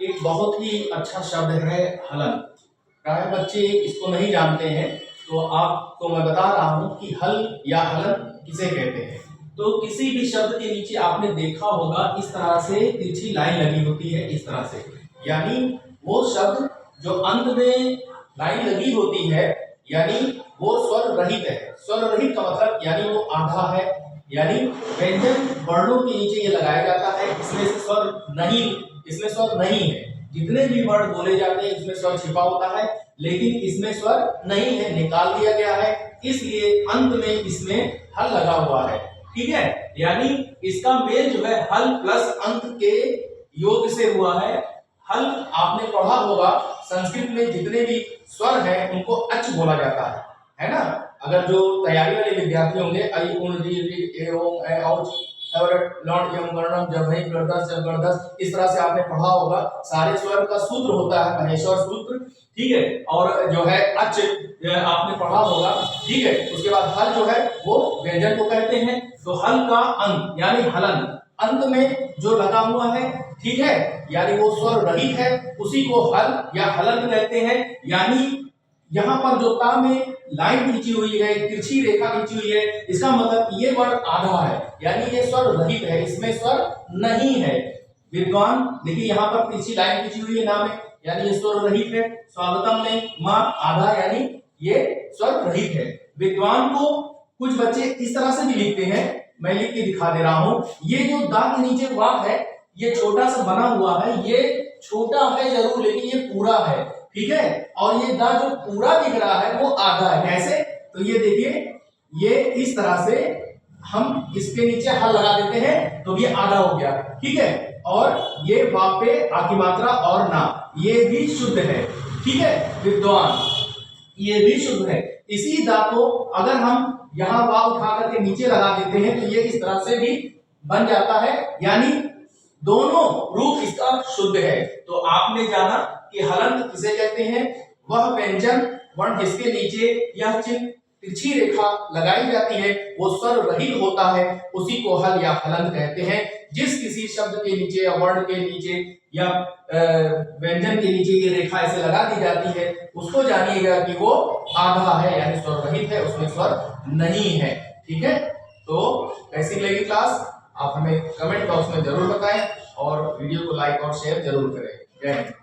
एक बहुत ही अच्छा शब्द है हलन। प्राय बच्चे इसको नहीं जानते हैं, तो आपको मैं बता रहा हूं कि हल या हलन किसे कहते हैं। तो किसी भी शब्द के नीचे आपने देखा होगा इस तरह से तिरछी लाइन लगी होती है, इस तरह से, यानी वो शब्द जो अंत में लाइन लगी होती है यानी वो स्वर रहित है। स्वर रहित का मतलब यानी वो आधा है, यानी व्यंजन वर्णों के नीचे ये लगाया जाता है, इसमें से स्वर नहीं, इसमें स्वर नहीं है। जितने भी वर्ण बोले जाते हैं इसमें स्वर छिपा होता है, लेकिन इसमें स्वर नहीं है, निकाल दिया गया है, इसलिए अंत में इसमें हल लगा हुआ है। ठीक है, यानी इसका मेल जो है हल प्लस अंत के योग से हुआ है। हल आपने पढ़ा होगा संस्कृत में जितने भी स्वर हैं उनको अच बोला जाता है ना। अगर जो तैयारी वाले विद्यार्थी होंगे ऐ उन री री ए ओम ऐ औच और लॉन्ड यम वर्णम जभई गर्दस जब गर्दस, इस तरह से आपने पढ़ा होगा। सारे स्वर का सूत्र होता है महेश्वर सूत्र, ठीक है। और जो है अच आपने पढ़ा होगा, ठीक है। उसके बाद हल जो है वो व्यंजन को कहते हैं। तो हल का अंत यानी हलन, अंत में जो लगा हुआ है, ठीक है, यानी वो स्वर रहित है, उसी को हल या हलन कहते हैं। यानी यहाँ पर जो ता में लाइन खींची हुई है, तिरछी रेखा खींची हुई है, इसका मतलब ये वर्ण आधा है, यानी ये स्वर रहित है, इसमें स्वर नहीं है। विद्वान देखिए यहाँ पर तिरछी लाइन खींची हुई है नाम में, यानी ये स्वर रहित है। स्वागतम में मां आधा, यानी ये स्वर रहित है। विद्वान को कुछ बच्चे इस तरह से भी लिखते हैं, मैं लिख के दिखा दे रहा हूं। ये जो दा के नीचे वाक है ये छोटा सा बना हुआ है, ये छोटा है जरूर लेकिन ये पूरा है, ठीक है। और ये दा जो पूरा दिख रहा है वो आधा है। कैसे? तो ये देखिए, ये इस तरह से हम इसके नीचे हल लगा देते हैं तो ये आधा हो गया, ठीक है। और ये वा पे आ की मात्रा और ना, ये भी शुद्ध है, ठीक है। विद्वान ये भी शुद्ध है। इसी दा को अगर हम यहाँ वा उठा करके नीचे लगा देते हैं तो ये इस तरह से भी बन जाता है, यानी दोनों रूप इसका शुद्ध है। तो आपने जाना कि हलंत किसे कहते हैं। वह व्यंजन वर्ण जिसके नीचे यह चिन्ह तिरछी रेखा लगाई जाती है वो स्वर रहित होता है, उसी को हल या हलंत कहते हैं। जिस किसी शब्द के नीचे या वर्ण के नीचे या व्यंजन के नीचे ये रेखा ऐसे लगा दी जाती है उसको जानिएगा कि वो आधा है, यानी स्वर रहित है, उसमें स्वर नहीं है, ठीक है। तो कैसी लगी क्लास आप हमें कमेंट बॉक्स में जरूर बताएं और वीडियो को लाइक और शेयर जरूर करें। जय हिंद।